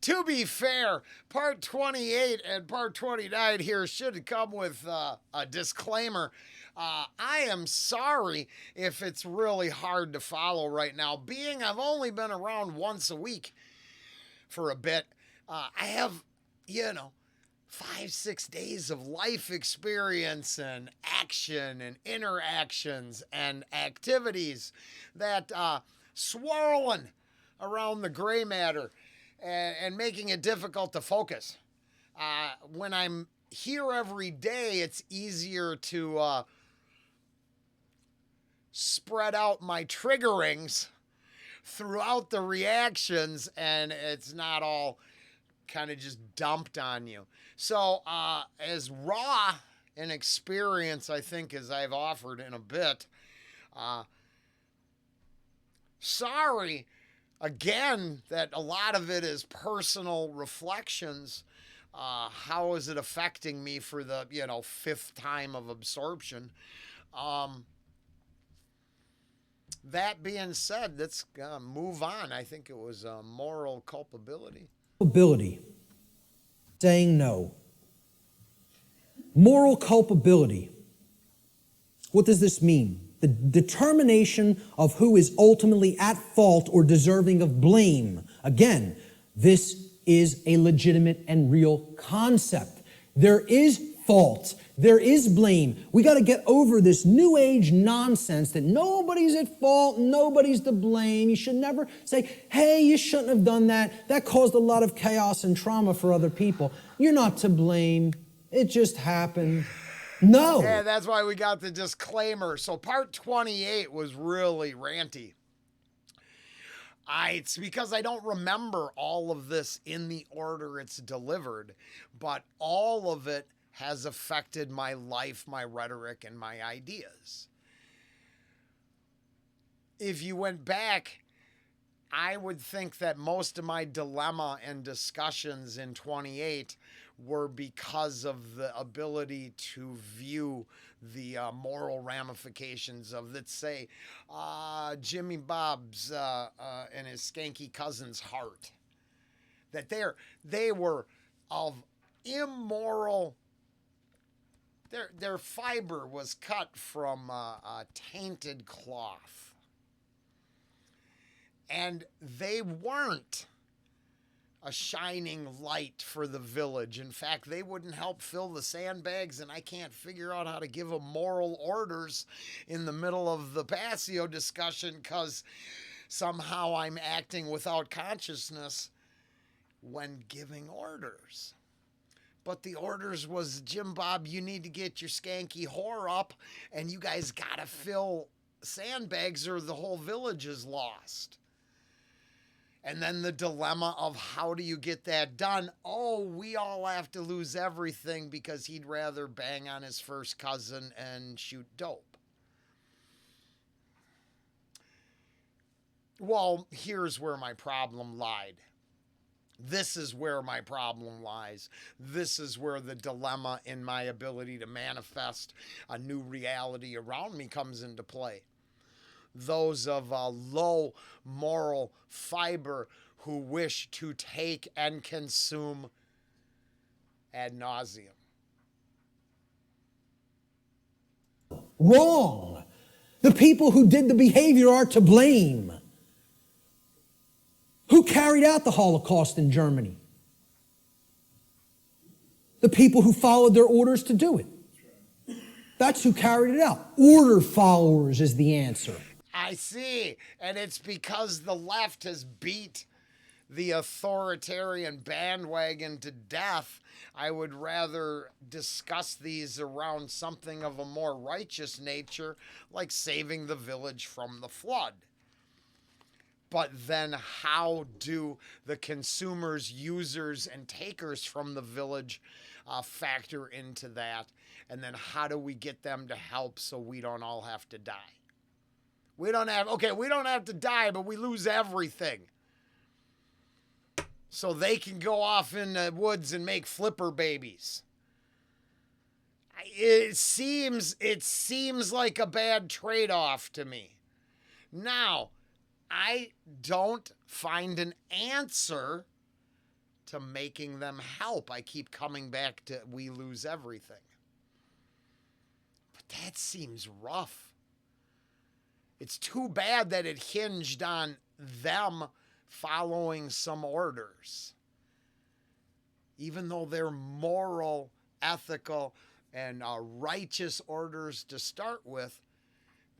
To be fair, part 28 and part 29 here should come with a disclaimer. I am sorry if it's really hard to follow right now. Being I've only been around once a week for a bit, I have, you know, 5, 6 days of life experience and action and interactions and activities that swirling around the gray matter and making it difficult to focus. When I'm here every day, it's easier to spread out my triggerings throughout the reactions, and it's not all kind of just dumped on you. So, as raw an experience, I think, as I've offered in a bit, sorry again that a lot of it is personal reflections. How is it affecting me for the fifth time of absorption? That being said, let's move on. I think it was moral culpability. Culpability. Saying no. Moral culpability. What does this mean? The determination of who is ultimately at fault or deserving of blame. Again, this is a legitimate and real concept. There is fault. There is blame. We got to get over this new age nonsense that nobody's at fault, nobody's to blame. You should never say, hey, you shouldn't have done that. That caused a lot of chaos and trauma for other people. You're not to blame. It just happened. No. Yeah, that's why we got the disclaimer. So part 28 was really ranty. It's because I don't remember all of this in the order it's delivered, but all of it has affected my life, my rhetoric, and my ideas. If you went back, I would think that most of my dilemma and discussions in 28 were because of the ability to view the moral ramifications of, let's say, Jimmy Bob's and his skanky cousin's heart. That they were of immoral. Their fiber was cut from a tainted cloth. And they weren't a shining light for the village. In fact, they wouldn't help fill the sandbags, and I can't figure out how to give them moral orders in the middle of the Passio discussion because somehow I'm acting without consciousness when giving orders. But the orders was, Jim Bob, you need to get your skanky whore up, and you guys gotta fill sandbags or the whole village is lost. And then the dilemma of how do you get that done? Oh, we all have to lose everything because he'd rather bang on his first cousin and shoot dope. Well, here's where my problem lied. This is where my problem lies. This is where the dilemma in my ability to manifest a new reality around me comes into play. Those of a low moral fiber who wish to take and consume ad nauseum. Wrong. The people who did the behavior are to blame. Who carried out the Holocaust in Germany? The people who followed their orders to do it. That's who carried it out. Order followers is the answer. I see. And it's because the left has beat the authoritarian bandwagon to death. I would rather discuss these around something of a more righteous nature, like saving the village from the flood. But then how do the consumers, users, and takers from the village factor into that? And then how do we get them to help so we don't all have to die? We don't have to die, but we lose everything. So they can go off in the woods and make flipper babies. It seems like a bad trade-off to me. Now, I don't find an answer to making them help. I keep coming back to we lose everything. But that seems rough. It's too bad that it hinged on them following some orders. Even though they're moral, ethical, and righteous orders to start with,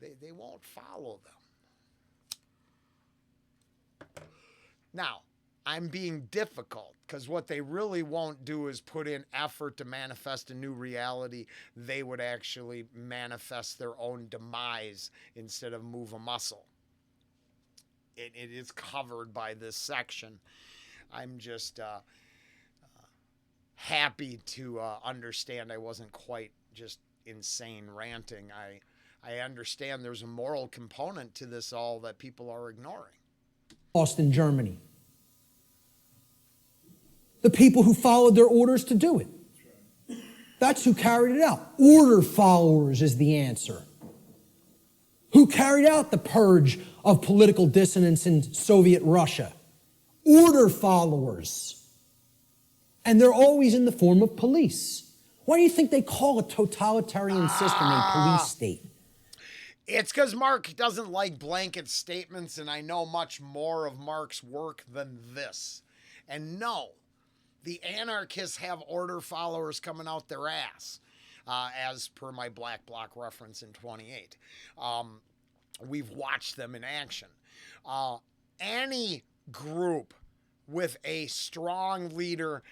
they won't follow them. Now, I'm being difficult because what they really won't do is put in effort to manifest a new reality. They would actually manifest their own demise instead of move a muscle. It is covered by this section. I'm just happy to understand I wasn't quite just insane ranting. I understand there's a moral component to this all that people are ignoring. Lost in Germany. The people who followed their orders to do it. That's who carried it out. Order followers is the answer. Who carried out the purge of political dissonance in Soviet Russia? Order followers. And they're always in the form of police. Why do you think they call a totalitarian system a police state? It's because Mark doesn't like blanket statements, and I know much more of Mark's work than this. And no, the anarchists have order followers coming out their ass, as per my Black Bloc reference in 28. We've watched them in action. Any group with a strong leader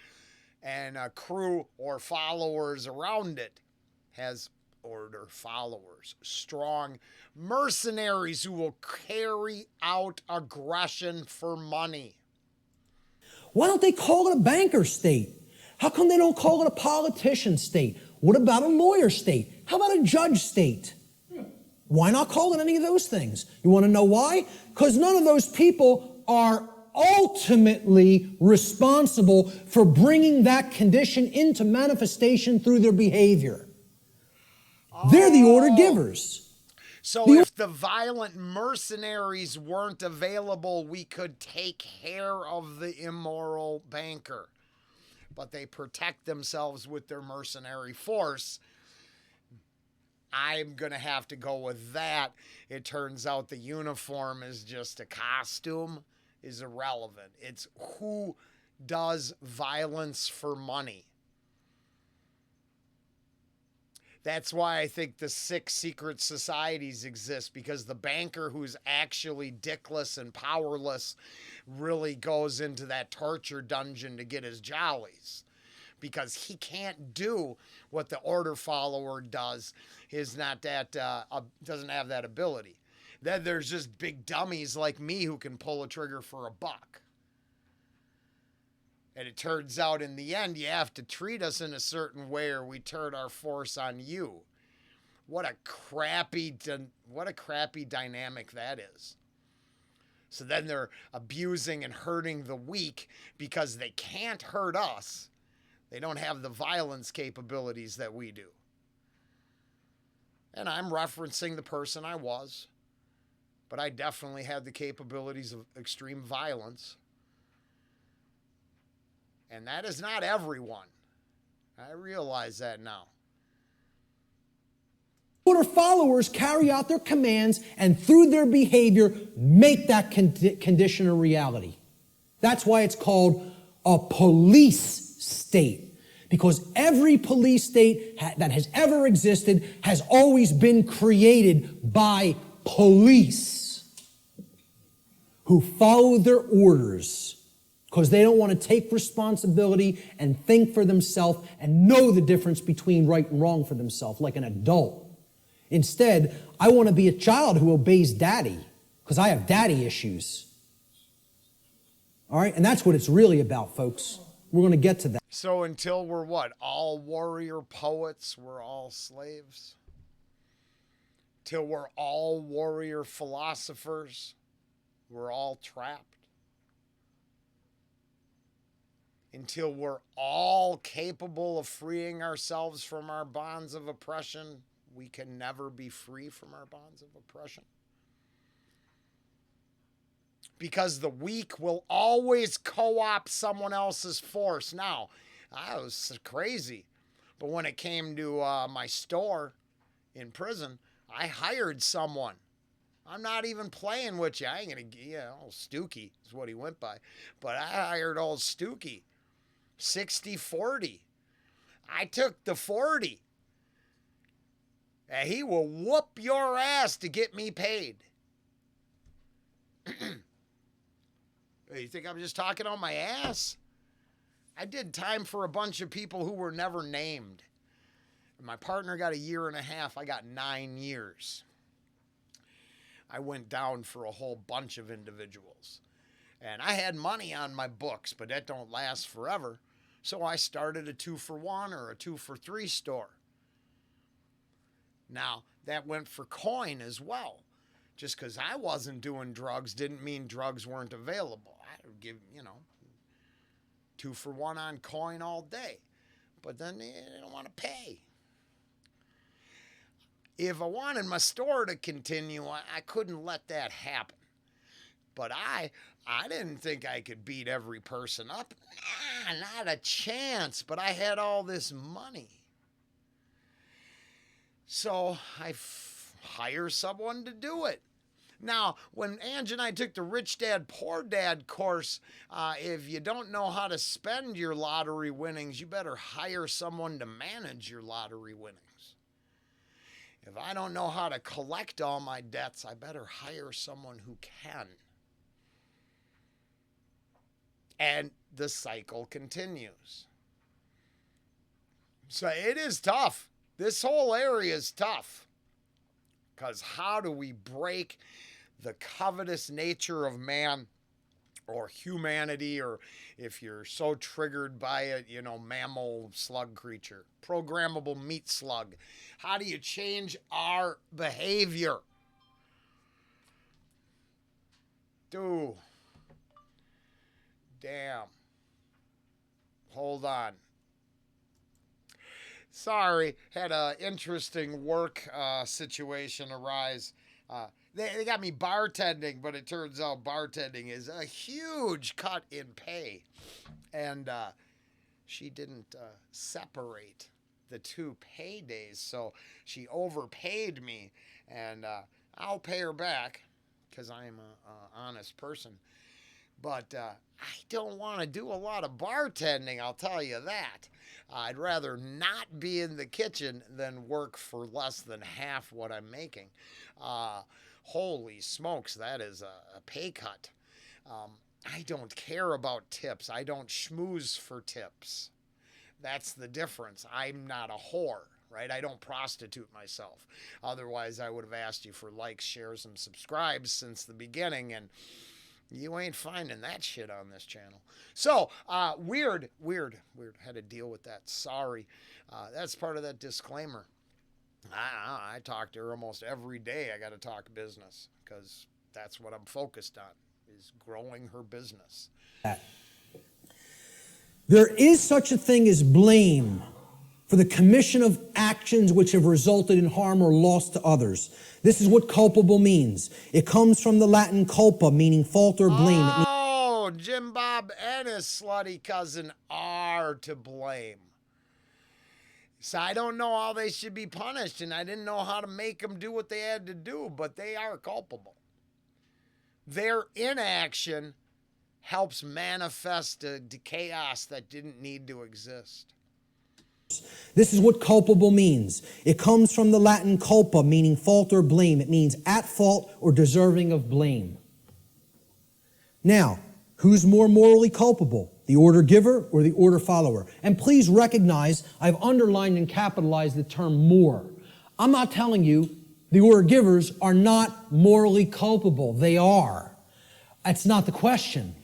and a crew or followers around it has order followers, strong mercenaries who will carry out aggression for money. Why don't they call it a banker state? How come they don't call it a politician state? What about a lawyer state? How about a judge state? Why not call it any of those things? You want to know why? Because none of those people are ultimately responsible for bringing that condition into manifestation through their behavior. They're the order givers. So if the violent mercenaries weren't available, we could take care of the immoral banker. But they protect themselves with their mercenary force. I'm going to have to go with that. It turns out the uniform is just a costume, is irrelevant. It's who does violence for money. That's why I think the 6 secret societies exist, because the banker who's actually dickless and powerless really goes into that torture dungeon to get his jollies, because he can't do what the order follower does. Is not that doesn't have that ability. Then there's just big dummies like me who can pull a trigger for $1. And it turns out in the end, you have to treat us in a certain way or we turn our force on you. What a crappy dynamic that is. So then they're abusing and hurting the weak because they can't hurt us. They don't have the violence capabilities that we do. And I'm referencing the person I was, but I definitely had the capabilities of extreme violence. And that is not everyone. I realize that now. Order followers carry out their commands and through their behavior make that condition a reality. That's why it's called a police state. Because every police state that has ever existed has always been created by police who follow their orders. Because they don't want to take responsibility and think for themselves and know the difference between right and wrong for themselves, like an adult. Instead, I want to be a child who obeys daddy, because I have daddy issues. All right? And that's what it's really about, folks. We're going to get to that. So until we're what? All warrior poets, we're all slaves? Till we're all warrior philosophers, we're all trapped? Until we're all capable of freeing ourselves from our bonds of oppression, we can never be free from our bonds of oppression. because the weak will always co-opt someone else's force. Now, I was crazy, but when it came to my store in prison, I hired someone. I'm not even playing with you. I ain't gonna, old Stookie is what he went by, but I hired old Stookie, 60-40. I took the 40. And he will whoop your ass to get me paid. You think I'm just talking on my ass? I did time for a bunch of people who were never named. My partner got 1.5 years. I got 9 years. I went down for a whole bunch of individuals. And I had money on my books, but that don't last forever. So I started a 2-for-1 or a 2-for-3 store. Now, that went for coin as well. Just because I wasn't doing drugs didn't mean drugs weren't available. I would give, 2-for-1 on coin all day. But then they don't want to pay. If I wanted my store to continue, I couldn't let that happen. But I didn't think I could beat every person up. Nah, not a chance. But I had all this money. So I hire someone to do it. Now, when Ange and I took the Rich Dad, Poor Dad course, if you don't know how to spend your lottery winnings, you better hire someone to manage your lottery winnings. If I don't know how to collect all my debts, I better hire someone who can. And the cycle continues. So it is tough. This whole area is tough. Because how do we break the covetous nature of man or humanity, or if you're so triggered by it, mammal slug creature, programmable meat slug? How do you change our behavior? Dude. Damn. Hold on. Sorry, had an interesting work situation arise. They got me bartending, but it turns out bartending is a huge cut in pay. And she didn't separate the 2 paydays, so she overpaid me. And I'll pay her back because I am an honest person. But I don't want to do a lot of bartending, I'll tell you that. I'd rather not be in the kitchen than work for less than half what I'm making. Holy smokes, that is a pay cut. I don't care about tips. I don't schmooze for tips. That's the difference. I'm not a whore, right? I don't prostitute myself. Otherwise, I would have asked you for likes, shares, and subscribes since the beginning, and you ain't finding that shit on this channel. So, weird. Had to deal with that. Sorry. That's part of that disclaimer. I talk to her almost every day. I got to talk business because that's what I'm focused on, is growing her business. There is such a thing as blame for the commission of actions which have resulted in harm or loss to others. This is what culpable means. It comes from the Latin culpa, meaning fault or blame. Oh, Jim Bob and his slutty cousin are to blame. So I don't know how they should be punished, and I didn't know how to make them do what they had to do, but they are culpable. Their inaction helps manifest the chaos that didn't need to exist. This is what culpable means. It comes from the Latin culpa, meaning fault or blame. It means at fault or deserving of blame. Now, who's more morally culpable, the order giver or the order follower? And please recognize I've underlined and capitalized the term more. I'm not telling you the order givers are not morally culpable. They are. That's not the question.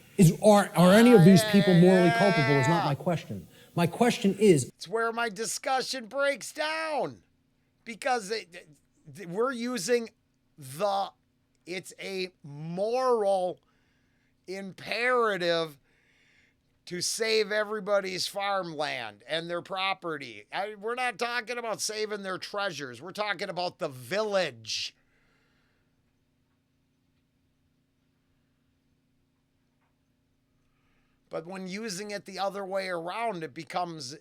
Are any of these people morally culpable is not my question. My question is... It's where my discussion breaks down. Because we're using it's a moral imperative to save everybody's farmland and their property. We're not talking about saving their treasures. We're talking about the village. But when using it the other way around, it becomes,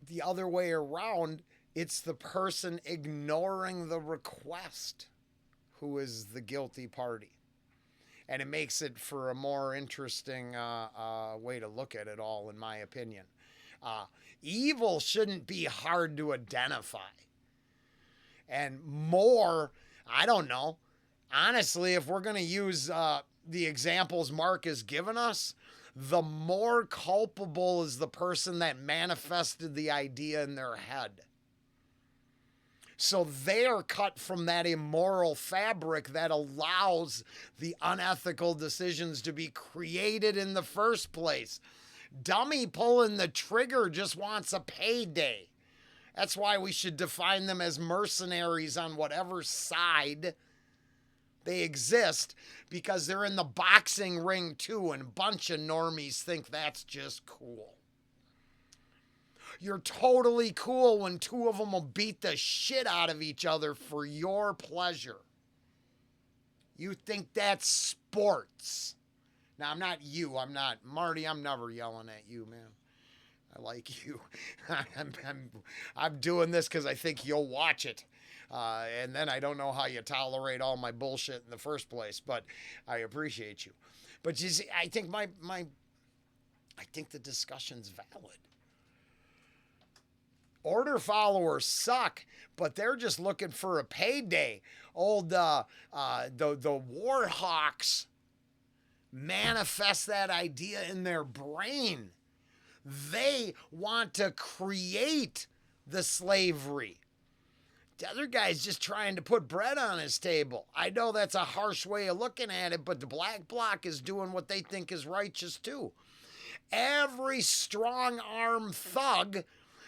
the other way around, it's the person ignoring the request who is the guilty party. And it makes it for a more interesting way to look at it all, in my opinion. Evil shouldn't be hard to identify. And more, I don't know. Honestly, if we're going to use the examples Mark has given us, the more culpable is the person that manifested the idea in their head. So they are cut from that immoral fabric that allows the unethical decisions to be created in the first place. Dummy pulling the trigger just wants a payday. That's why we should define them as mercenaries on whatever side they exist, because they're in the boxing ring too, and a bunch of normies think that's just cool. You're totally cool when two of them will beat the shit out of each other for your pleasure. You think that's sports. Now, I'm not you. I'm not Marty. I'm never yelling at you, man. I like you. I'm doing this because I think you'll watch it. And then I don't know how you tolerate all my bullshit in the first place, but I appreciate you. But you see, I think I think the discussion's valid. Order followers suck, but they're just looking for a payday. Old the Warhawks manifest that idea in their brain. They want to create the slavery. The other guy's just trying to put bread on his table. I know that's a harsh way of looking at it, but the black bloc is doing what they think is righteous too. Every strong-arm thug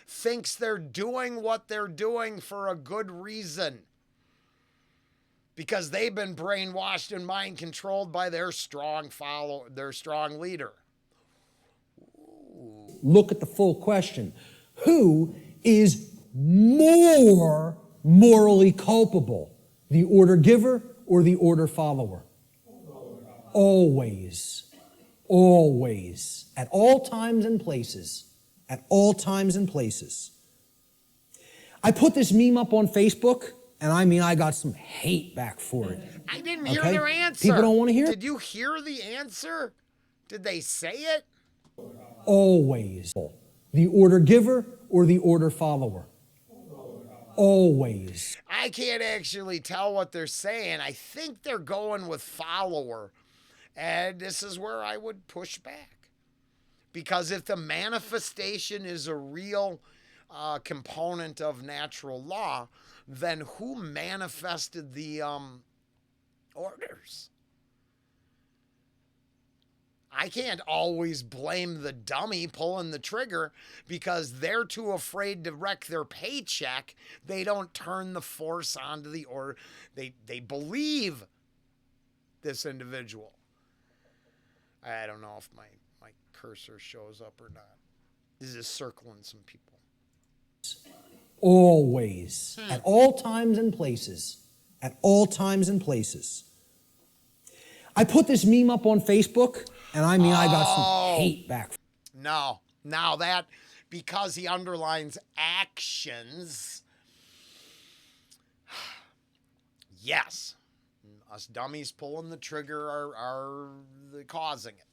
thinks they're doing what they're doing for a good reason, because they've been brainwashed and mind controlled by their strong leader. Look at the full question. Who is more morally culpable, the order giver or the order follower? Always. Always. At all times and places. At all times and places. I put this meme up on Facebook, and I got some hate back for it. I didn't hear their answer. People don't want to hear it. Did you hear the answer? Did they say it? Always. The order giver or the order follower? Always. I can't actually tell what they're saying. I think they're going with follower. And this is where I would push back. Because if the manifestation is a real component of natural law, then who manifested the orders? I can't always blame the dummy pulling the trigger because they're too afraid to wreck their paycheck. They don't turn the force onto the order. They believe this individual. I don't know if my cursor shows up or not. This is circling some people. Always. At all times and places. At all times and places. I put this meme up on Facebook, and I got some hate back. No. Now that, because he underlines actions, yes, us dummies pulling the trigger are causing it.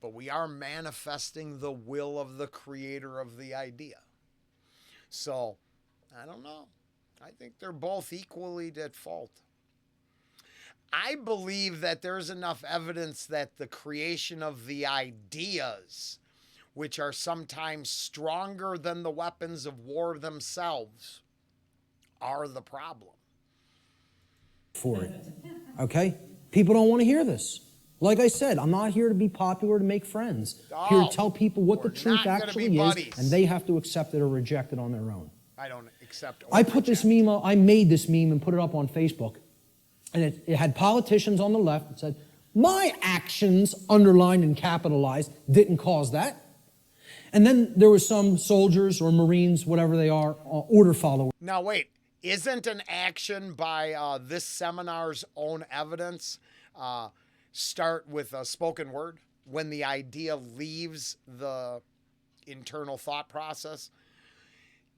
But we are manifesting the will of the creator of the idea. So, I don't know. I think they're both equally at fault. I believe that there's enough evidence that the creation of the ideas, which are sometimes stronger than the weapons of war themselves, are the problem. For it. Okay? People don't want to hear this. Like I said, I'm not here to be popular, to make friends. Here to tell people what the truth actually is, and they have to accept it or reject it on their own. I don't accept or I put this meme up, I made this meme and put it up on Facebook. And it had politicians on the left that said, my actions, underlined and capitalized, didn't cause that. And then there was some soldiers or Marines, whatever they are, order followers. Now wait, Isn't an action by this seminar's own evidence start with a spoken word when the idea leaves the internal thought process?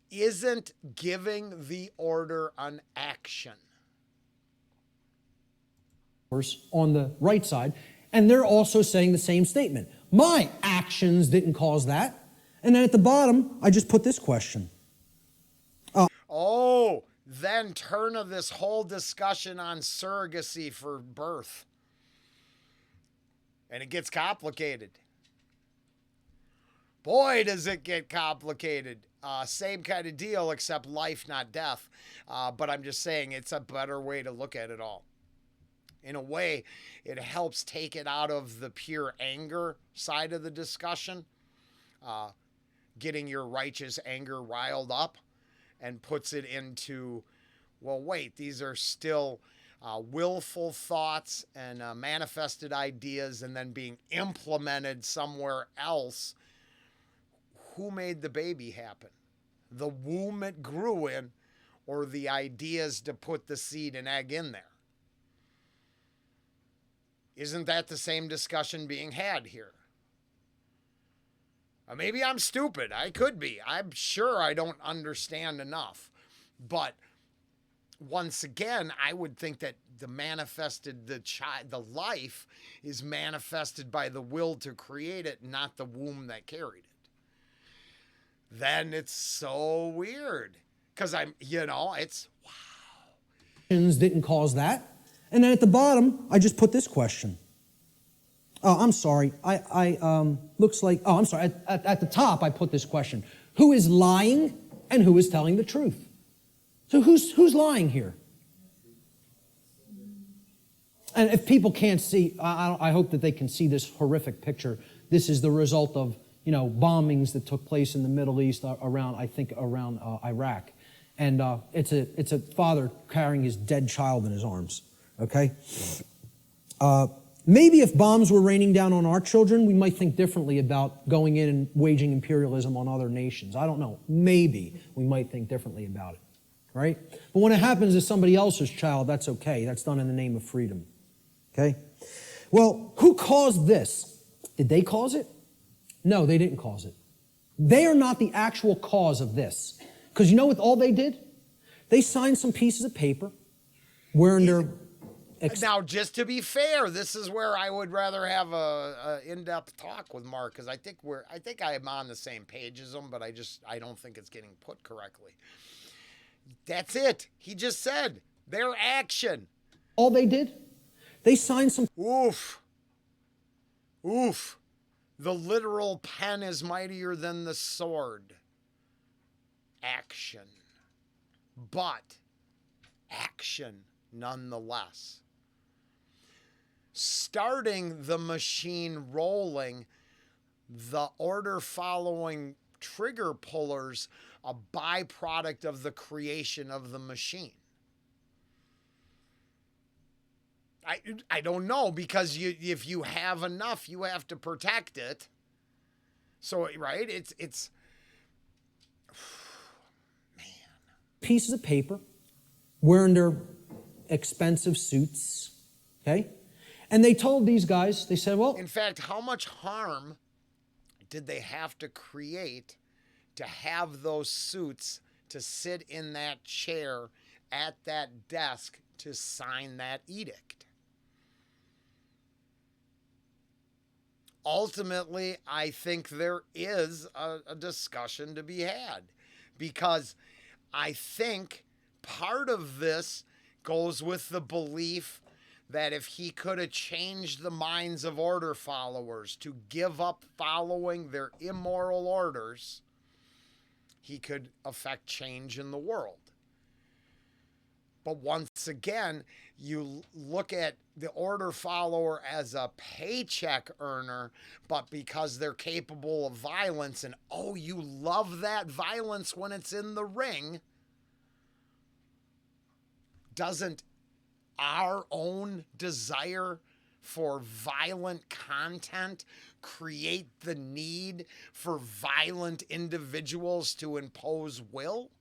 Isn't giving the order an action? On the right side, and they're also saying the same statement. My actions didn't cause that. And then at the bottom, I just put this question. Oh, then turn of this whole discussion on surrogacy for birth. And it gets complicated. Boy, does it get complicated. Same kind of deal, except life, not death. But I'm just saying it's a better way to look at it all. In a way, it helps take it out of the pure anger side of the discussion, getting your righteous anger riled up, and puts it into, well, wait, these are still willful thoughts and manifested ideas and then being implemented somewhere else. Who made the baby happen? The womb it grew in, or the ideas to put the seed and egg in there? Isn't that the same discussion being had here? Maybe I'm stupid. I could be. I'm sure I don't understand enough. But once again, I would think that the life is manifested by the will to create it, not the womb that carried it. Then it's so weird. Because it's wow. Didn't cause that. And then at the bottom, I just put this question. Oh, I'm sorry. Looks like, I'm sorry. At the top, I put this question. Who is lying and who is telling the truth? So who's lying here? And if people can't see, I hope that they can see this horrific picture. This is the result of, bombings that took place in the Middle East around Iraq. And it's a father carrying his dead child in his arms. Okay? Maybe if bombs were raining down on our children, we might think differently about going in and waging imperialism on other nations. I don't know. Maybe we might think differently about it. Right? But when it happens to somebody else's child, that's okay. That's done in the name of freedom. Okay? Well, who caused this? Did they cause it? No, they didn't cause it. They are not the actual cause of this. Because you know what all they did? They signed some pieces of paper wherein they're... Now, just to be fair, this is where I would rather have a in-depth talk with Mark, because I think I'm on the same page as him, but I don't think it's getting put correctly. That's it. He just said their action. All they did? They signed some... Oof. The literal pen is mightier than the sword. Action. But action nonetheless. Starting the machine rolling, the order following trigger pullers, a byproduct of the creation of the machine. I don't know, because if you have enough, you have to protect it. So, right? It's man. Pieces of paper wearing their expensive suits, okay? And they told these guys, they said, well... In fact, how much harm did they have to create to have those suits to sit in that chair at that desk to sign that edict? Ultimately, I think there is a discussion to be had, because I think part of this goes with the belief that if he could have changed the minds of order followers to give up following their immoral orders, he could affect change in the world. But once again, you look at the order follower as a paycheck earner, but because they're capable of violence, and oh, you love that violence when it's in the ring, doesn't our own desire for violent content create the need for violent individuals to impose will?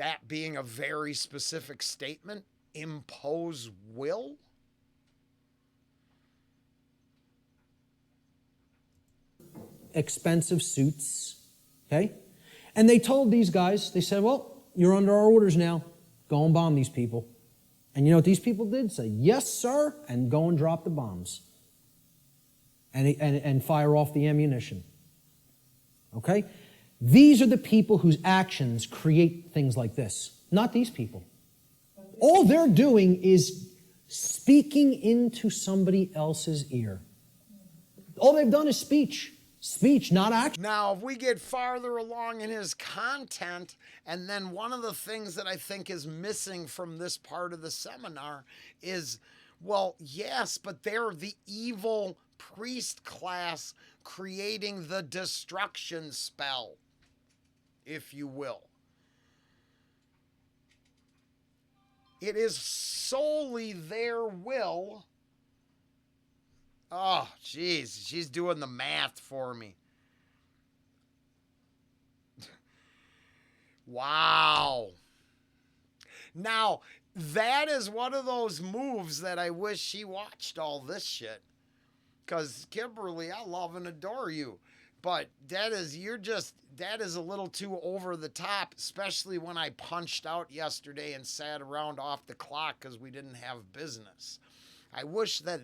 that being a very specific statement, impose will? Expensive suits, okay? And they told these guys, they said, well, you're under our orders now. Go and bomb these people. And you know what these people did? Say, yes, sir, and go and drop the bombs. And fire off the ammunition. Okay? These are the people whose actions create things like this, not these people. All they're doing is speaking into somebody else's ear. All they've done is speech. Speech, not action. Now, if we get farther along in his content, and then one of the things that I think is missing from this part of the seminar is, well, yes, but they're the evil priest class creating the destruction spell, if you will. It is solely their will. Oh, jeez, she's doing the math for me. Wow. Now, that is one of those moves that I wish she watched all this shit. Because, Kimberly, I love and adore you. But that is a little too over the top, especially when I punched out yesterday and sat around off the clock because we didn't have business. I wish that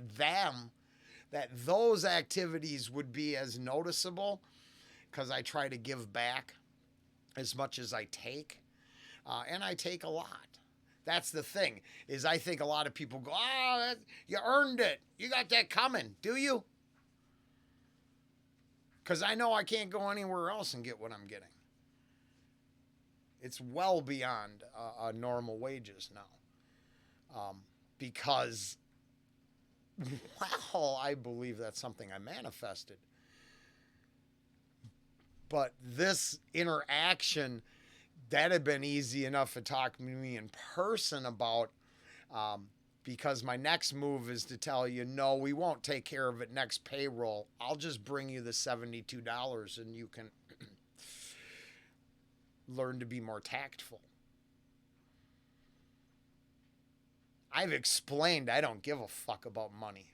those activities would be as noticeable, because I try to give back as much as I take, and I take a lot. That's the thing, is I think a lot of people go, oh, you earned it. You got that coming. Do you? Because I know I can't go anywhere else and get what I'm getting. It's well beyond normal wages now. Because, well, I believe that's something I manifested. But this interaction, that had been easy enough to talk to me in person about, because my next move is to tell you, no, we won't take care of it next payroll. I'll just bring you the $72 and you can learn to be more tactful. I've explained I don't give a fuck about money.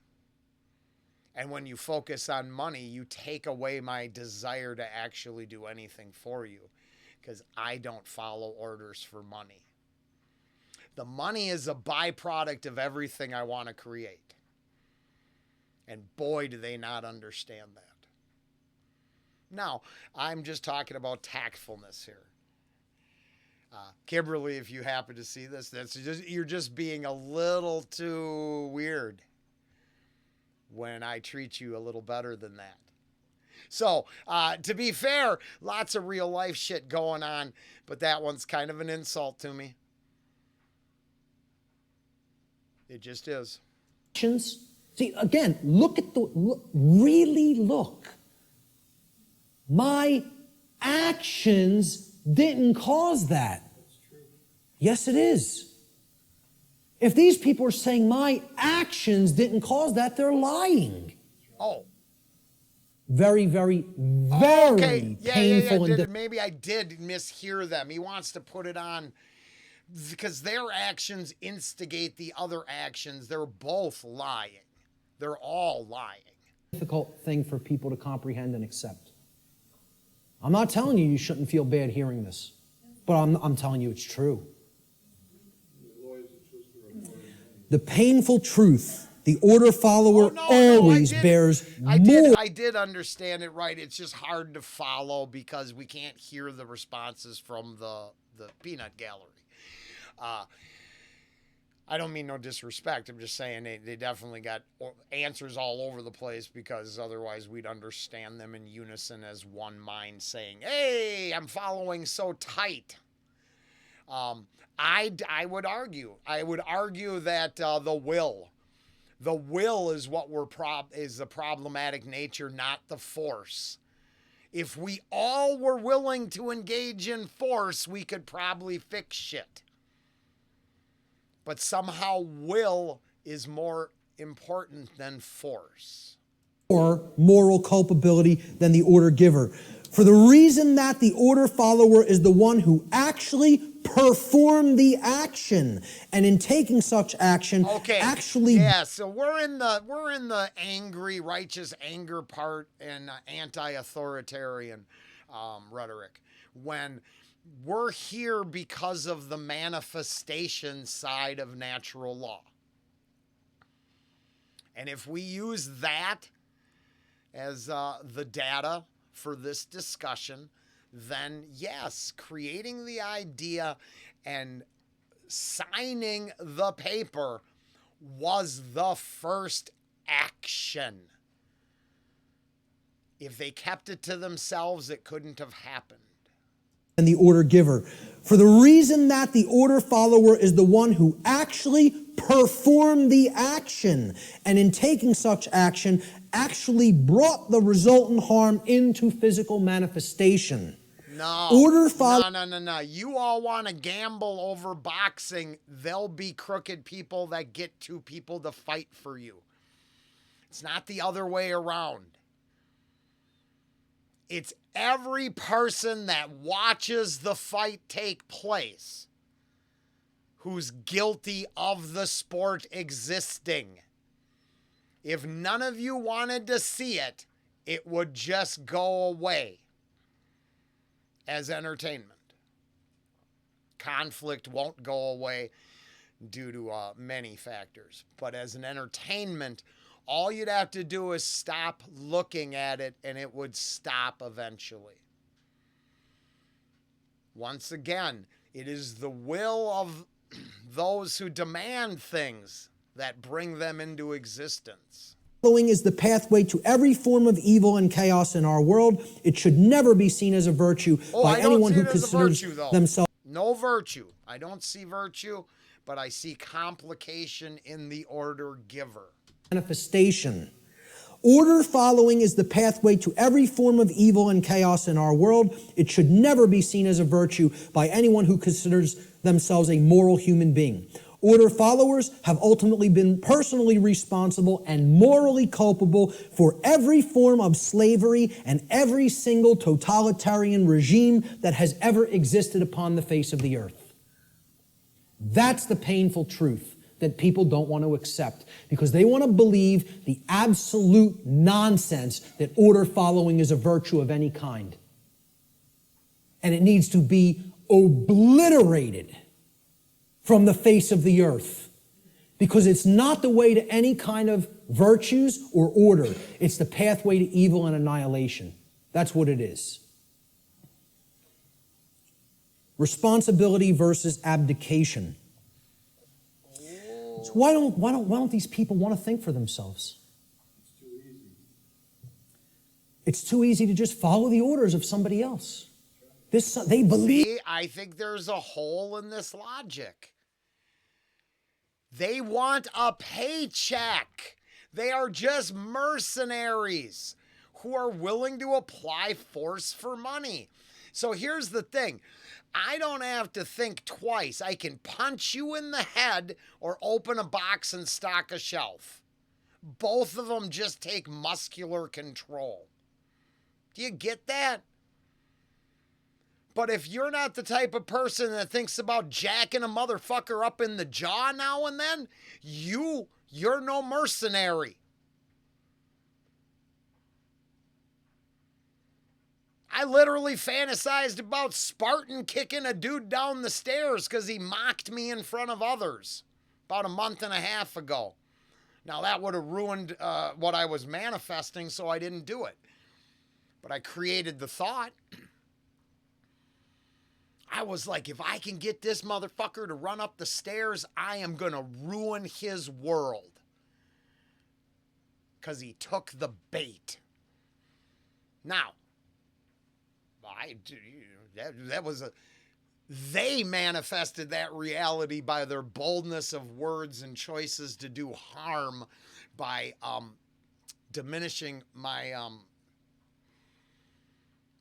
And when you focus on money, you take away my desire to actually do anything for you, because I don't follow orders for money. The money is a byproduct of everything I want to create. And boy, do they not understand that. Now, I'm just talking about tactfulness here. Kimberly, if you happen to see this, you're just being a little too weird when I treat you a little better than that. So, to be fair, lots of real life shit going on, but that one's kind of an insult to me. It just is. See, again, really look. My actions didn't cause that. Yes, it is. If these people are saying my actions didn't cause that, they're lying. Oh. Very, very, very painful. Yeah. Maybe I did mishear them. He wants to put it on because their actions instigate the other actions. They're both lying. They're all lying. Difficult thing for people to comprehend and accept. I'm not telling you shouldn't feel bad hearing this, but I'm telling you it's true. The painful truth, the order follower always bears more. I did understand it right. It's just hard to follow because we can't hear the responses from the peanut gallery. I don't mean no disrespect. I'm just saying they definitely got answers all over the place, because otherwise we'd understand them in unison as one mind saying, hey, I'm following so tight. I would argue that the will is what is the problematic nature, not the force. If we all were willing to engage in force, we could probably fix shit. But somehow will is more important than force. Or moral culpability than the order giver. for the reason that the order follower is the one who actually performed the action, and in taking such action, actually... Yeah, so we're in the angry, righteous anger part and anti-authoritarian rhetoric. When we're here because of the manifestation side of natural law. And if we use that as the data for this discussion, then yes, creating the idea and signing the paper was the first action. If they kept it to themselves, it couldn't have happened. And the order giver, for the reason that the order follower is the one who actually performed the action, and in taking such action, actually brought the resultant harm into physical manifestation. No. No. You all want to gamble over boxing. There'll be crooked people that get two people to fight for you. It's not the other way around. It's every person that watches the fight take place who's guilty of the sport existing. If none of you wanted to see it, it would just go away as entertainment. Conflict won't go away due to many factors. But as an entertainment, all you'd have to do is stop looking at it and it would stop eventually. Once again, it is the will of those who demand things that bring them into existence. Following is the pathway to every form of evil and chaos in our world. It should never be seen as a virtue by anyone who considers themselves. No virtue. I don't see virtue, but I see complication in the order giver. Manifestation. Order following is the pathway to every form of evil and chaos in our world. It should never be seen as a virtue by anyone who considers themselves a moral human being. Order followers have ultimately been personally responsible and morally culpable for every form of slavery and every single totalitarian regime that has ever existed upon the face of the earth. That's the painful truth that people don't want to accept because they want to believe the absolute nonsense that order following is a virtue of any kind. And it needs to be obliterated from the face of the earth, because it's not the way to any kind of virtues or order. It's the pathway to evil and annihilation. That's what it is. Responsibility versus abdication. So why don't these people want to think for themselves? It's too easy. It's too easy to just follow the orders of somebody else. They believe. See, I think there's a hole in this logic. They want a paycheck. They are just mercenaries who are willing to apply force for money. So here's the thing. I don't have to think twice. I can punch you in the head or open a box and stock a shelf. Both of them just take muscular control. Do you get that? But if you're not the type of person that thinks about jacking a motherfucker up in the jaw now and then, you're no mercenary. I literally fantasized about Spartan kicking a dude down the stairs because he mocked me in front of others about a month and a half ago. Now that would have ruined what I was manifesting, so I didn't do it. But I created the thought. I was like, if I can get this motherfucker to run up the stairs, I am going to ruin his world. Because he took the bait. Now, they manifested that reality by their boldness of words and choices to do harm by diminishing my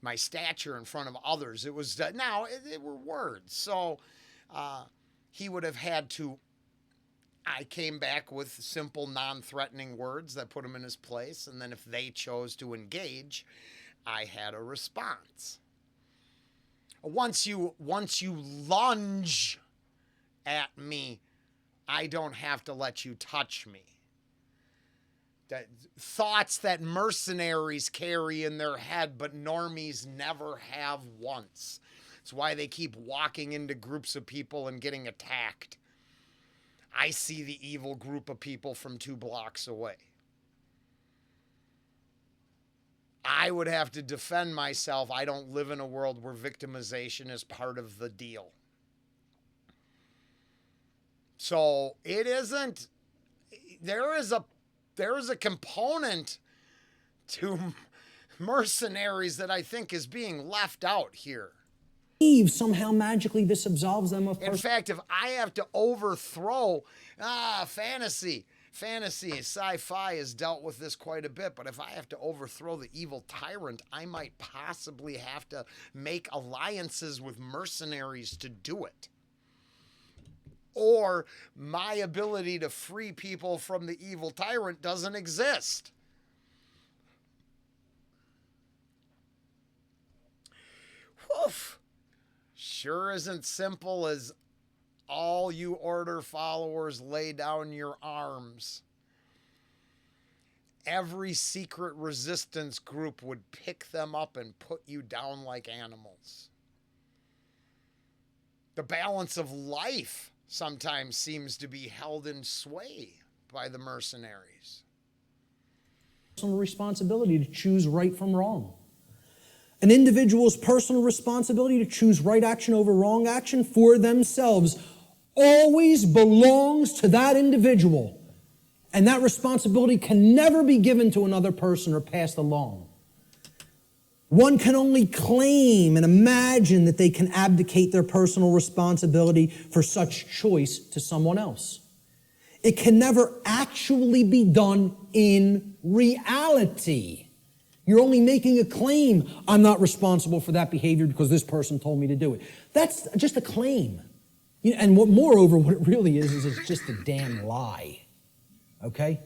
my stature in front of others. It was it were words. So he would have had to. I came back with simple, non-threatening words that put him in his place, and then if they chose to engage, I had a response. Once you lunge at me, I don't have to let you touch me. That thoughts that mercenaries carry in their head, but normies never have once. It's why they keep walking into groups of people and getting attacked. I see the evil group of people from 2 blocks away. I would have to defend myself. I don't live in a world where victimization is part of the deal. So it isn't, there is a component to mercenaries that I think is being left out here. Somehow magically this absolves them of In fact, if I have to overthrow fantasy, sci-fi has dealt with this quite a bit, but if I have to overthrow the evil tyrant, I might possibly have to make alliances with mercenaries to do it. Or my ability to free people from the evil tyrant doesn't exist. Woof. Sure isn't simple as all you order followers lay down your arms. Every secret resistance group would pick them up and put you down like animals. The balance of life sometimes seems to be held in sway by the mercenaries. Personal responsibility to choose right from wrong. An individual's personal responsibility to choose right action over wrong action for themselves always belongs to that individual. And that responsibility can never be given to another person or passed along. One can only claim and imagine that they can abdicate their personal responsibility for such choice to someone else. It can never actually be done in reality. You're only making a claim. I'm not responsible for that behavior because this person told me to do it. That's just a claim. And moreover, what it really is it's just a damn lie. Okay?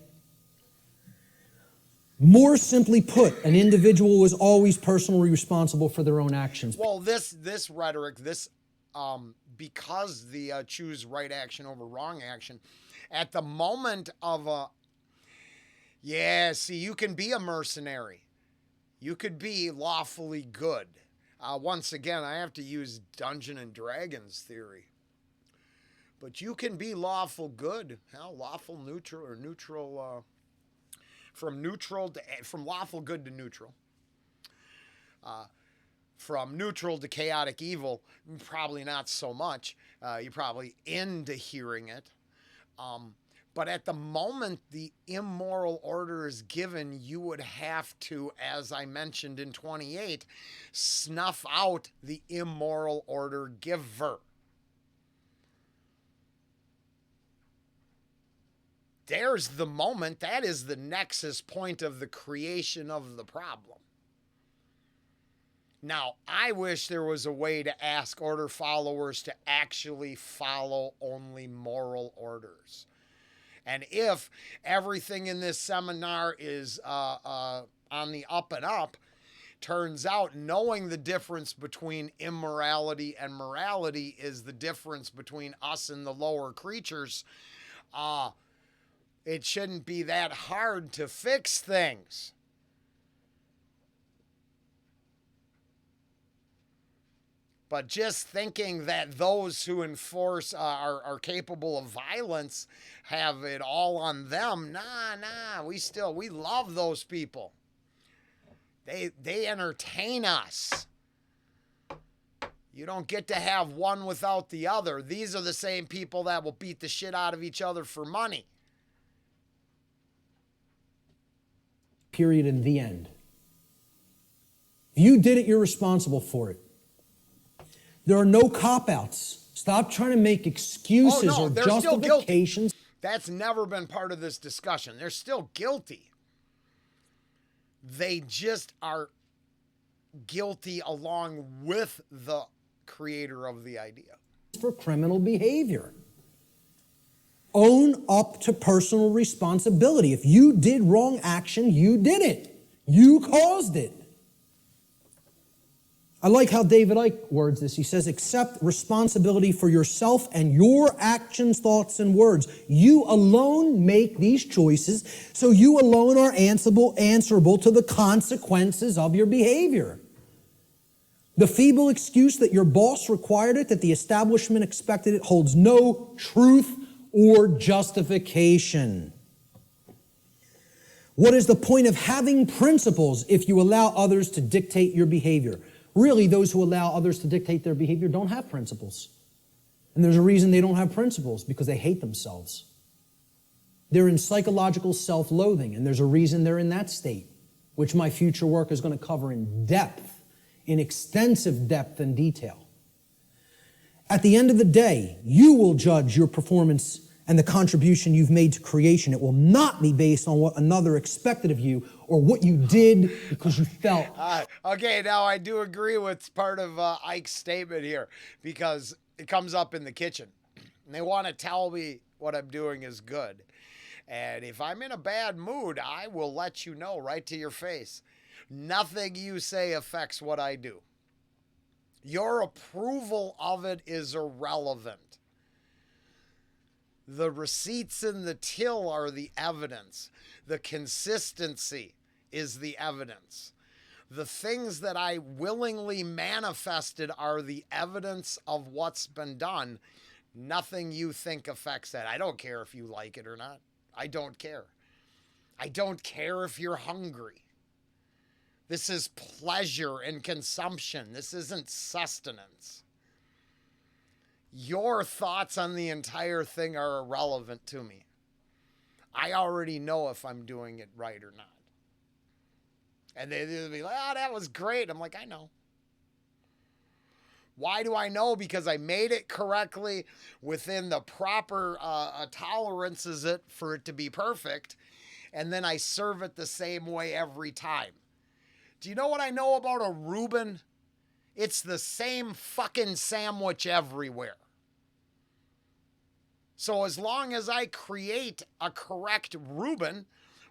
More simply put, an individual is always personally responsible for their own actions. Well, this rhetoric, because the choose right action over wrong action, at the moment of you can be a mercenary. You could be lawfully good. Once again, I have to use Dungeons and Dragons theory. But you can be lawful good, lawful neutral or neutral, from lawful good to neutral. From neutral to chaotic evil, probably not so much. You're probably into hearing it. But at the moment the immoral order is given, you would have to, as I mentioned in 28, snuff out the immoral order giver. There's the moment. That is the nexus point of the creation of the problem. Now, I wish there was a way to ask order followers to actually follow only moral orders. And if everything in this seminar is on the up and up, turns out knowing the difference between immorality and morality is the difference between us and the lower creatures, it shouldn't be that hard to fix things. But just thinking that those who enforce are capable of violence have it all on them, we love those people. They entertain us. You don't get to have one without the other. These are the same people that will beat the shit out of each other for money. Period, in the end. If you did it, you're responsible for it. There are no cop-outs. Stop trying to make excuses or justifications. That's never been part of this discussion. They're still guilty. They just are guilty along with the creator of the idea. For criminal behavior. Own up to personal responsibility. If you did wrong action, you did it. You caused it. I like how David Icke words this. He says, accept responsibility for yourself and your actions, thoughts, and words. You alone make these choices, so you alone are answerable to the consequences of your behavior. The feeble excuse that your boss required it, that the establishment expected it, holds no truth or justification. What is the point of having principles if you allow others to dictate your behavior? Really, those who allow others to dictate their behavior don't have principles. And there's a reason they don't have principles, because they hate themselves. They're in psychological self-loathing, and there's a reason they're in that state, which my future work is going to cover in depth, in extensive depth and detail. At the end of the day, you will judge your performance and the contribution you've made to creation. It will not be based on what another expected of you or what you did because you felt. Okay, now I do agree with part of Ike's statement here, because it comes up in the kitchen. And they want to tell me what I'm doing is good. And if I'm in a bad mood, I will let you know right to your face. Nothing you say affects what I do. Your approval of it is irrelevant. The receipts in the till are the evidence. The consistency is the evidence. The things that I willingly manifested are the evidence of what's been done. Nothing you think affects that. I don't care if you like it or not. I don't care. I don't care if you're hungry. This is pleasure and consumption. This isn't sustenance. Your thoughts on the entire thing are irrelevant to me. I already know if I'm doing it right or not. And they'll be like, oh, that was great. I'm like, I know. Why do I know? Because I made it correctly within the proper tolerances for it to be perfect. And then I serve it the same way every time. Do you know what I know about a Reuben? It's the same fucking sandwich everywhere. So as long as I create a correct Reuben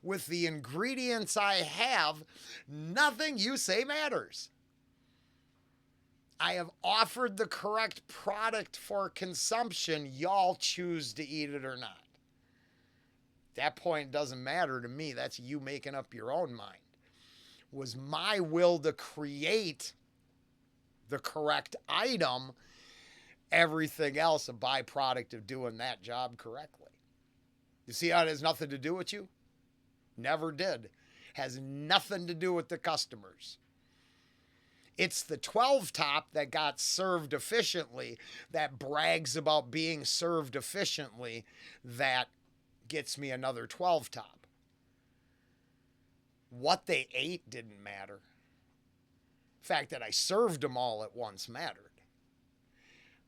with the ingredients I have, nothing you say matters. I have offered the correct product for consumption. Y'all choose to eat it or not. That point doesn't matter to me. That's you making up your own mind. Was my will to create the correct item, everything else a byproduct of doing that job correctly. You see how it has nothing to do with you? Never did. Has nothing to do with the customers. It's the 12 top that got served efficiently, that brags about being served efficiently, that gets me another 12 top. What they ate didn't matter. The fact that I served them all at once mattered.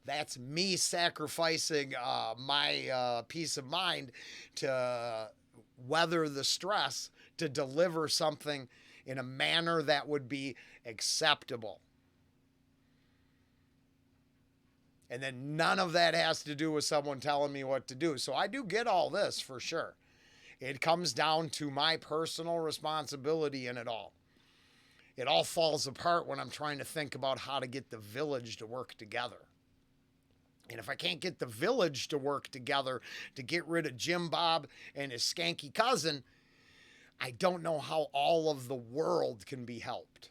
That's me sacrificing my peace of mind to weather the stress, to deliver something in a manner that would be acceptable. And then none of that has to do with someone telling me what to do. So I do get all this for sure. It comes down to my personal responsibility in it all. It all falls apart when I'm trying to think about how to get the village to work together. And if I can't get the village to work together to get rid of Jim Bob and his skanky cousin, I don't know how all of the world can be helped.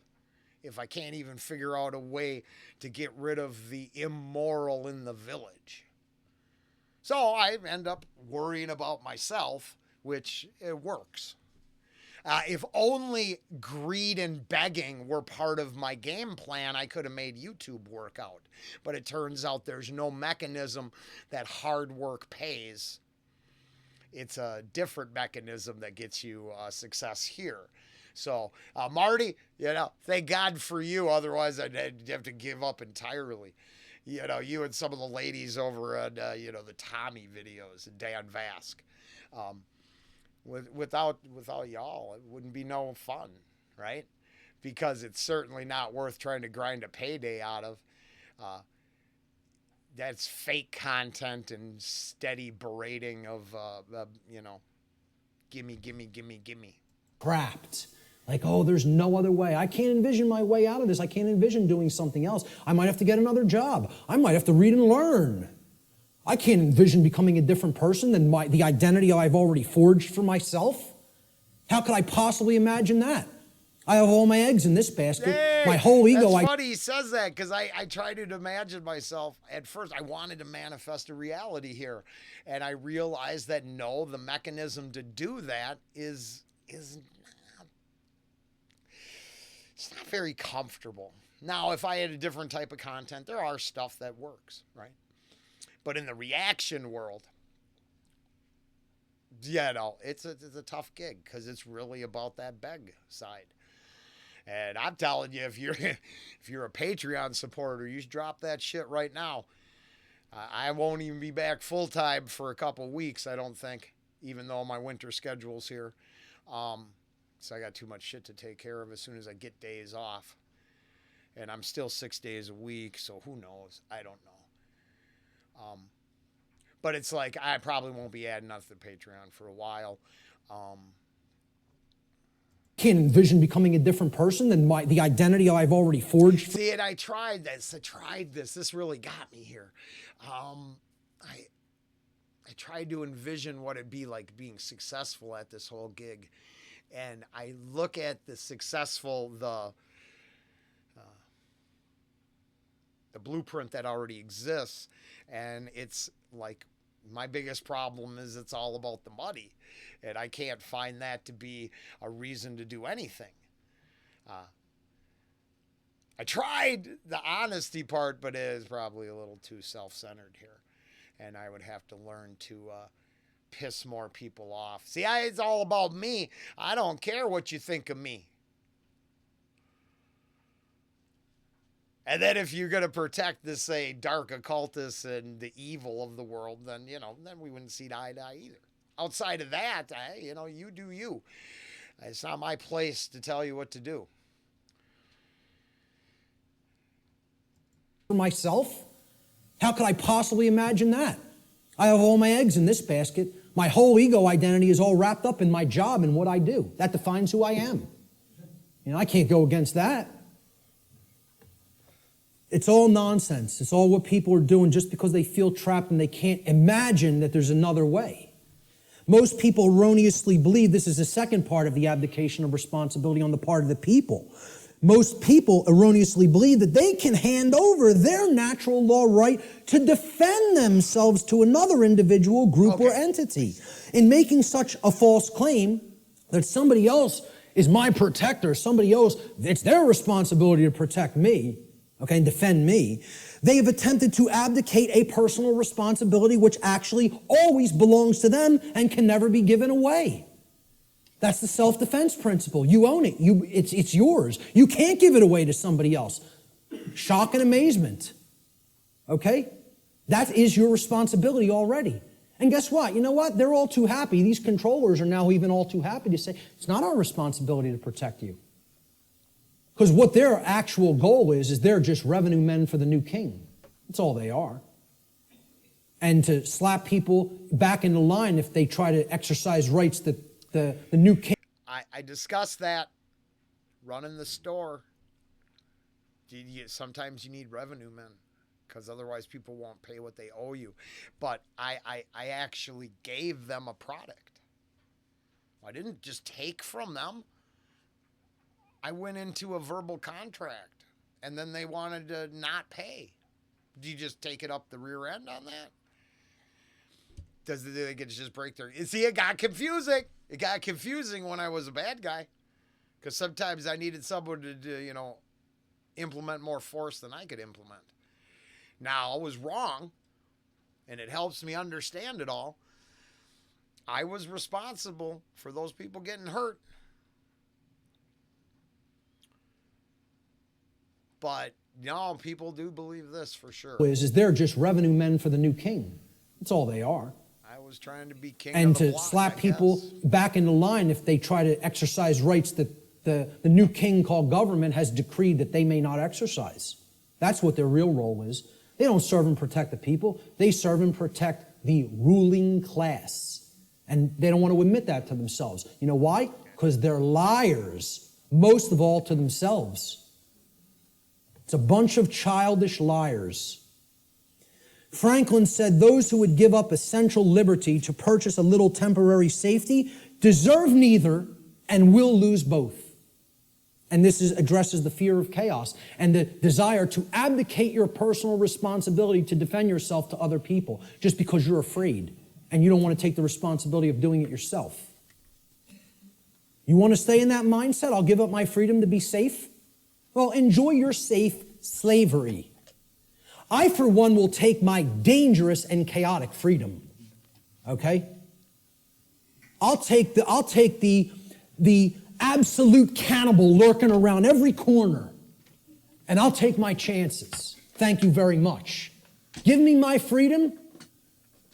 If I can't even figure out a way to get rid of the immoral in the village. So I end up worrying about myself, which it works. If only greed and begging were part of my game plan, I could have made YouTube work out. But it turns out there's no mechanism that hard work pays. It's a different mechanism that gets you success here. So, Marty, thank God for you. Otherwise, I'd have to give up entirely. You and some of the ladies over on, the Tommy videos and Dan Vask. Without y'all, it wouldn't be no fun, right? Because it's certainly not worth trying to grind a payday out of. That's fake content and steady berating of, gimme. Trapped Like, oh, there's no other way. I can't envision my way out of this. I can't envision doing something else. I might have to get another job. I might have to read and learn. I can't envision becoming a different person than the identity I've already forged for myself. How could I possibly imagine that? I have all my eggs in this basket. Hey, my whole ego. That's funny he says that, because I tried to imagine myself. At first, I wanted to manifest a reality here. And I realized that no, the mechanism to do that is it's not very comfortable. Now, if I had a different type of content, there are stuff that works, right? But in the reaction world, yeah, no, it's a tough gig, because it's really about that beg side. And I'm telling you, if you're a Patreon supporter, you should drop that shit right now. I won't even be back full time for a couple weeks, I don't think, even though my winter schedule's here. So I got too much shit to take care of as soon as I get days off. And I'm still 6 days a week, so who knows? I don't know. But it's like, I probably won't be adding nothing to Patreon for a while. Can't envision becoming a different person than the identity I've already forged. See, and I tried this. This really got me here. I tried to envision what it'd be like being successful at this whole gig. And I look at the successful, the blueprint that already exists, and it's like, my biggest problem is it's all about the money, and I can't find that to be a reason to do anything. I tried the honesty part, but it is probably a little too self-centered here, and I would have to learn to piss more people off. See, it's all about me. I don't care what you think of me. And then if you're going to protect the, say, dark occultists and the evil of the world, then, then we wouldn't see eye to eye either. Outside of that, you do you. It's not my place to tell you what to do. For myself? How could I possibly imagine that? I have all my eggs in this basket. My whole ego identity is all wrapped up in my job and what I do. That defines who I am. I can't go against that. It's all nonsense. It's all what people are doing just because they feel trapped and they can't imagine that there's another way. Most people erroneously believe this is the second part of the abdication of responsibility on the part of the people. Most people erroneously believe that they can hand over their natural law right to defend themselves to another individual, group, or entity. In making such a false claim that somebody else is my protector, somebody else, it's their responsibility to protect me, and defend me, they have attempted to abdicate a personal responsibility which actually always belongs to them and can never be given away. That's the self-defense principle. You own it. It's yours. You can't give it away to somebody else. Shock and amazement. Okay? That is your responsibility already. And guess what? You know what? They're all too happy. These controllers are now even all too happy to say, it's not our responsibility to protect you. Because what their actual goal is they're just revenue men for the new king. That's all they are. And to slap people back into line if they try to exercise rights that the new king. I discussed that running the store. Sometimes you need revenue men, because otherwise people won't pay what they owe you. But I actually gave them a product. I didn't just take from them. I went into a verbal contract, and then they wanted to not pay. Do you just take it up the rear end on that? Does they get to just break their... See, it got confusing. It got confusing when I was a bad guy, because sometimes I needed someone to implement more force than I could implement. Now, I was wrong, and it helps me understand it all. I was responsible for those people getting hurt. But no, people do believe this for sure. Is they're just revenue men for the new king. That's all they are. I was trying to be king and of the to block, slap I people guess. back into line if they try to exercise rights that the new king called government has decreed that they may not exercise. That's what their real role is. They don't serve and protect the people. They serve and protect the ruling class. And they don't want to admit that to themselves. You know why? Because they're liars. most of all to themselves. It's a bunch of childish liars. Franklin said those who would give up essential liberty to purchase a little temporary safety deserve neither and will lose both. And this addresses the fear of chaos and the desire to abdicate your personal responsibility to defend yourself to other people just because you're afraid and you don't want to take the responsibility of doing it yourself. You want to stay in that mindset? I'll give up my freedom to be safe? Well, enjoy your safe slavery. I, for one, will take my dangerous and chaotic freedom. Okay? I'll take the absolute cannibal lurking around every corner, and I'll take my chances. Thank you very much. Give me my freedom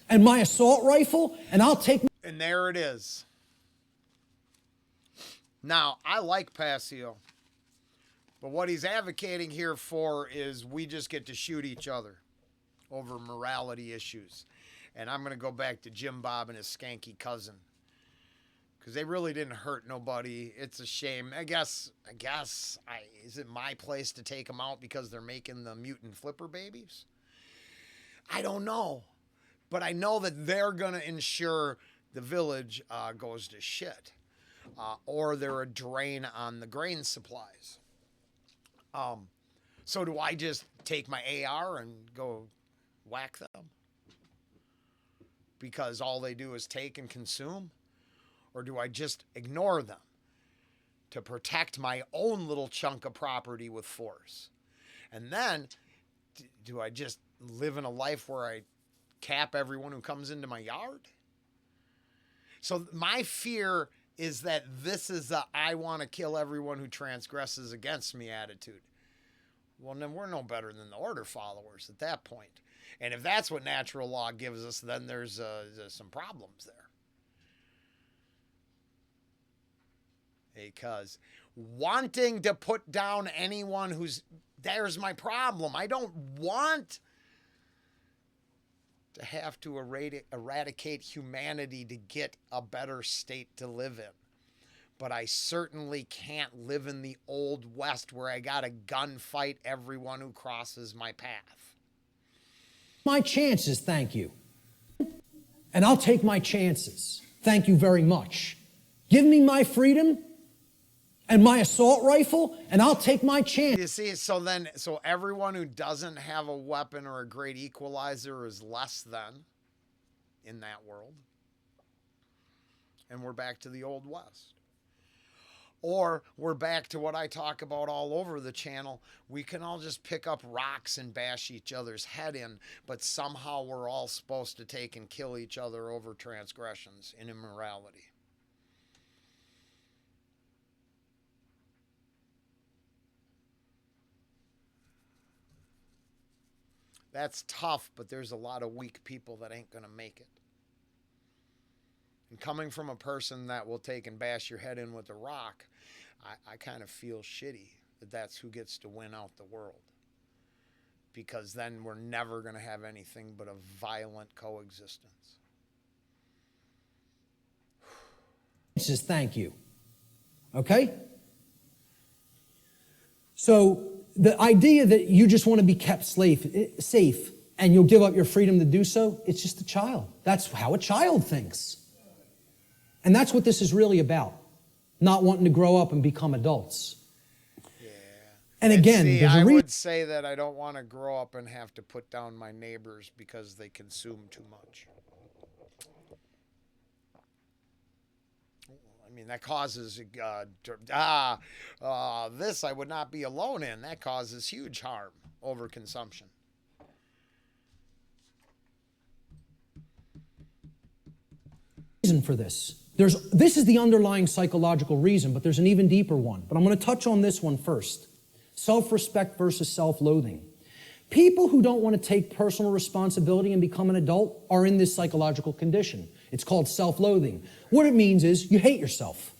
and my assault rifle, and I'll take. And there it is. Now, I like Passio, but what he's advocating here for is we just get to shoot each other over morality issues. And I'm going to go back to Jim Bob and his skanky cousin, because they really didn't hurt nobody. It's a shame. I guess, is it my place to take them out because they're making the mutant flipper babies? I don't know. But I know that they're going to ensure the village goes to shit. Or they're a drain on the grain supplies. So do I just take my AR and go whack them? Because all they do is take and consume? Or do I just ignore them to protect my own little chunk of property with force? And then, do I just live in a life where I cap everyone who comes into my yard? So my fear is that this is a I want to kill everyone who transgresses against me attitude. Well, then we're no better than the order followers at that point. And if that's what natural law gives us, then there's some problems there. Because wanting to put down anyone there's my problem. I don't want to have to eradicate humanity to get a better state to live in. But I certainly can't live in the old West where I got to gunfight everyone who crosses my path. My chances, thank you. And I'll take my chances. Thank you very much. Give me my freedom and my assault rifle, and I'll take my chance. You see, so everyone who doesn't have a weapon or a great equalizer is less than in that world. And we're back to the old West. Or we're back to what I talk about all over the channel. We can all just pick up rocks and bash each other's head in, but somehow we're all supposed to take and kill each other over transgressions and immorality. That's tough, but there's a lot of weak people that ain't going to make it. And coming from a person that will take and bash your head in with a rock, I kind of feel shitty that that's who gets to win out the world. Because then we're never going to have anything but a violent coexistence. Says thank you. Okay? So the idea that you just want to be kept safe and you'll give up your freedom to do so, it's just a child. That's how a child thinks. And that's what this is really about. Not wanting to grow up and become adults. Yeah. And again, see, I would say that I don't want to grow up and have to put down my neighbors because they consume too much. I mean, that causes, this I would not be alone in. That causes huge harm, overconsumption. Reason for this. This is the underlying psychological reason, but there's an even deeper one. But I'm going to touch on this one first. Self-respect versus self-loathing. People who don't want to take personal responsibility and become an adult are in this psychological condition. It's called self-loathing. What it means is you hate yourself.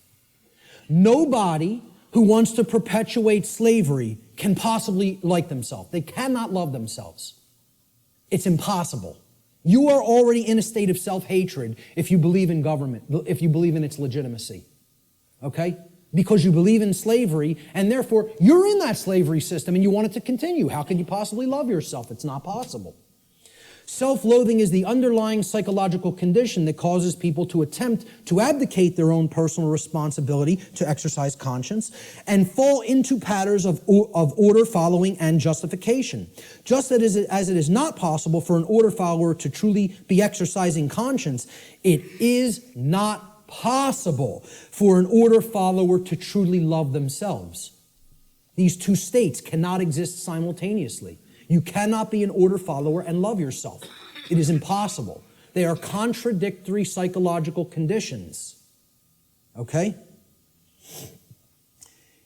Nobody who wants to perpetuate slavery can possibly like themselves. They cannot love themselves. It's impossible. You are already in a state of self-hatred if you believe in government, if you believe in its legitimacy. Okay? because you believe in slavery, and therefore you're in that slavery system and you want it to continue. How can you possibly love yourself? It's not possible. Self-loathing is the underlying psychological condition that causes people to attempt to abdicate their own personal responsibility to exercise conscience and fall into patterns of order following and justification. Just as it is not possible for an order follower to truly be exercising conscience, it is not possible for an order follower to truly love themselves. These two states cannot exist simultaneously. You cannot be an order follower and love yourself. It is impossible. They are contradictory psychological conditions. Okay?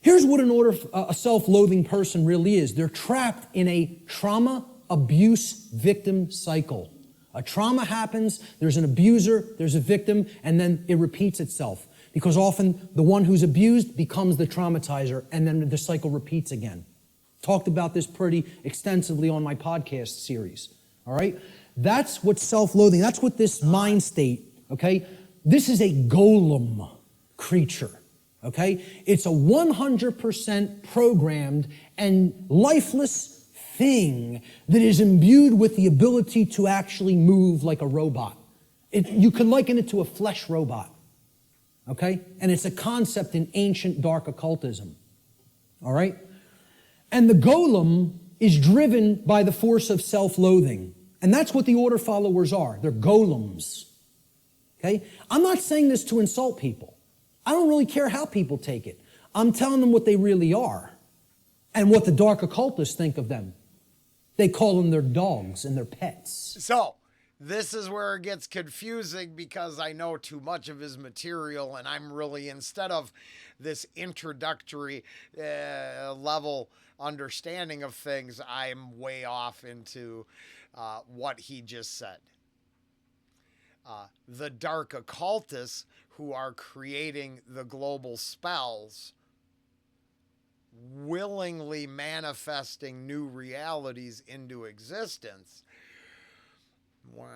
Here's what a self-loathing person really is. They're trapped in a trauma abuse victim cycle. A trauma happens, there's an abuser, there's a victim, and then it repeats itself. Because often the one who's abused becomes the traumatizer, and then the cycle repeats again. Talked about this pretty extensively on my podcast series, all right? That's what self-loathing, that's what this mind state, okay? This is a golem creature, okay? It's a 100% programmed and lifeless thing that is imbued with the ability to actually move like a robot. You can liken it to a flesh robot, okay? And it's a concept in ancient dark occultism, all right? And the golem is driven by the force of self-loathing. And that's what the order followers are. They're golems. Okay? I'm not saying this to insult people. I don't really care how people take it. I'm telling them what they really are and what the dark occultists think of them. They call them their dogs and their pets. So, this is where it gets confusing because I know too much of his material, and I'm really, instead of this introductory level understanding of things, I'm way off into what he just said. The dark occultists who are creating the global spells, willingly manifesting new realities into existence. Wow.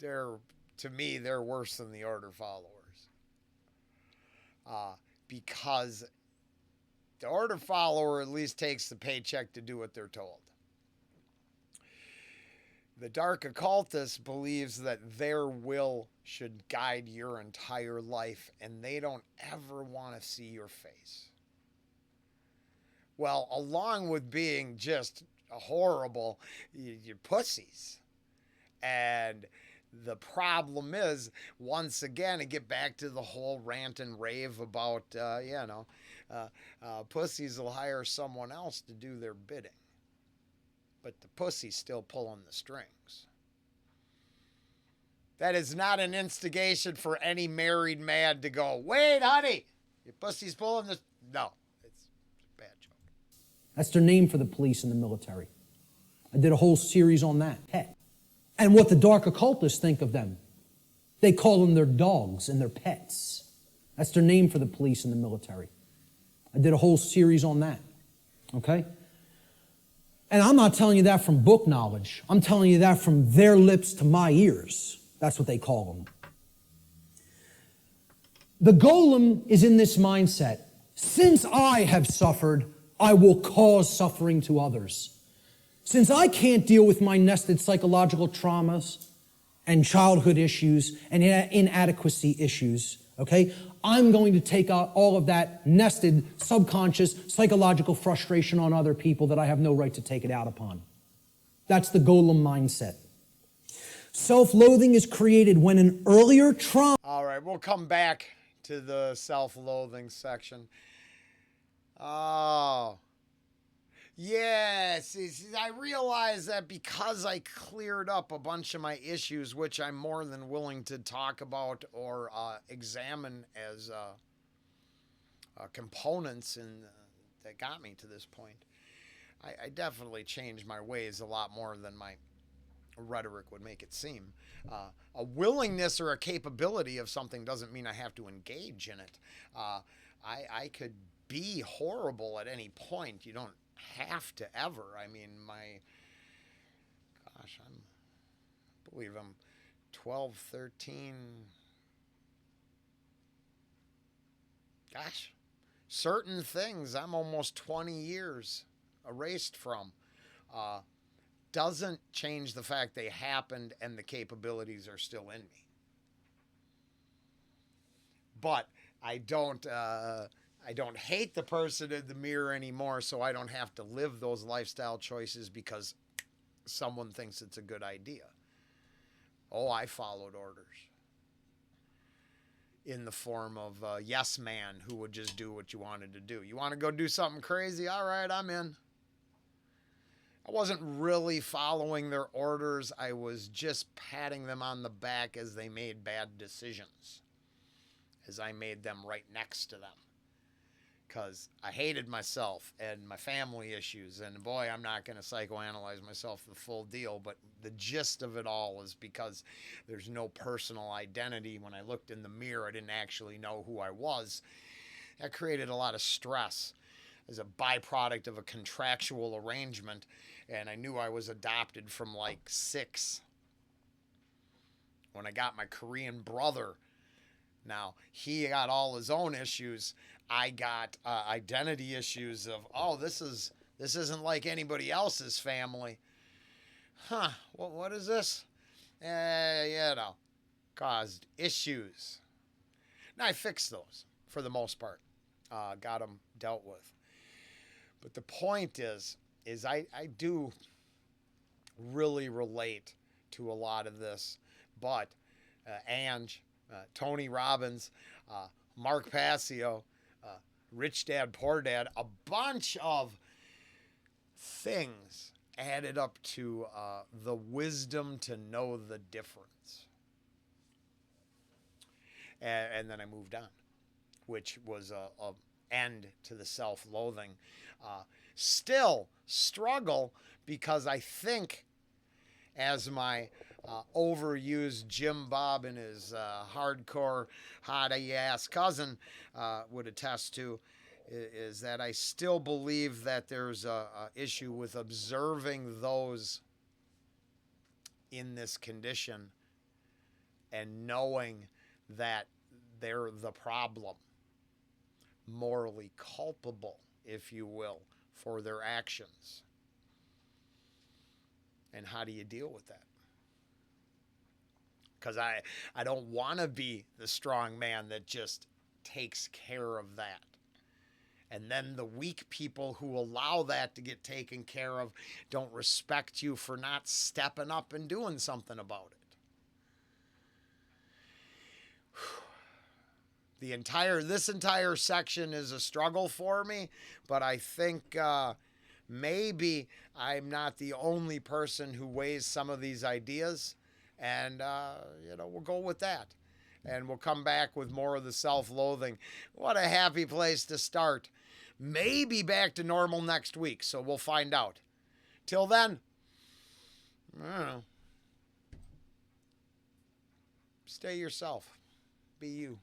To me, they're worse than the order followers. Because the order follower at least takes the paycheck to do what they're told. The dark occultist believes that their will should guide your entire life, and they don't ever want to see your face. Well, along with being just horrible, you're pussies. And the problem is, once again, to get back to the whole rant and rave about, pussies will hire someone else to do their bidding. But the pussy's still pulling the strings. That is not an instigation for any married man to go, wait, honey, your pussy's pulling the... No, it's a bad joke. That's their name for the police and the military. I did a whole series on that. Pet. And what the dark occultists think of them. They call them their dogs and their pets. That's their name for the police and the military. I did a whole series on that. Okay? And I'm not telling you that from book knowledge. I'm telling you that from their lips to my ears. That's what they call them. The golem is in this mindset. Since I have suffered, I will cause suffering to others. Since I can't deal with my nested psychological traumas and childhood issues and inadequacy issues, okay, I'm going to take out all of that nested subconscious psychological frustration on other people that I have no right to take it out upon. That's the golem mindset. Self-loathing is created when an earlier trauma... All right, we'll come back to the self-loathing section. Oh... Yes, I realize that because I cleared up a bunch of my issues, which I'm more than willing to talk about or examine as components that got me to this point. I definitely changed my ways a lot more than my rhetoric would make it seem. A willingness or a capability of something doesn't mean I have to engage in it. I could be horrible at any point. You don't have to ever. I mean, I believe I'm 12, 13, gosh, certain things I'm almost 20 years erased from. Uh, doesn't change the fact they happened and the capabilities are still in me. But I don't hate the person in the mirror anymore, so I don't have to live those lifestyle choices because someone thinks it's a good idea. Oh, I followed orders in the form of a yes man who would just do what you wanted to do. You want to go do something crazy? All right, I'm in. I wasn't really following their orders. I was just patting them on the back as they made bad decisions, as I made them right next to them. Because I hated myself and my family issues. And boy, I'm not going to psychoanalyze myself the full deal, but the gist of it all is because there's no personal identity. When I looked in the mirror, I didn't actually know who I was. That created a lot of stress as a byproduct of a contractual arrangement. And I knew I was adopted from like 6. When I got my Korean brother, now, he got all his own issues. I got identity issues of, oh, this isn't like anybody else's family. Huh, what is this? Caused issues. Now, I fixed those for the most part. Got them dealt with. But the point is I do really relate to a lot of this. But Ange, Tony Robbins, Mark Passio, Rich Dad, Poor Dad, a bunch of things added up to the wisdom to know the difference. And then I moved on, which was a end to the self-loathing. Still struggle because I think, as my overused Jim Bob and his hardcore hot-ass cousin would attest to, is that I still believe that there's a issue with observing those in this condition and knowing that they're the problem, morally culpable, if you will, for their actions. And how do you deal with that? Because I don't want to be the strong man that just takes care of that. And then the weak people who allow that to get taken care of don't respect you for not stepping up and doing something about it. This entire section is a struggle for me, but I think maybe I'm not the only person who weighs some of these ideas, and we'll go with that. And we'll come back with more of the self-loathing. What a happy place to start. Maybe back to normal next week, so we'll find out. Till then, I don't know. Stay yourself. Be you.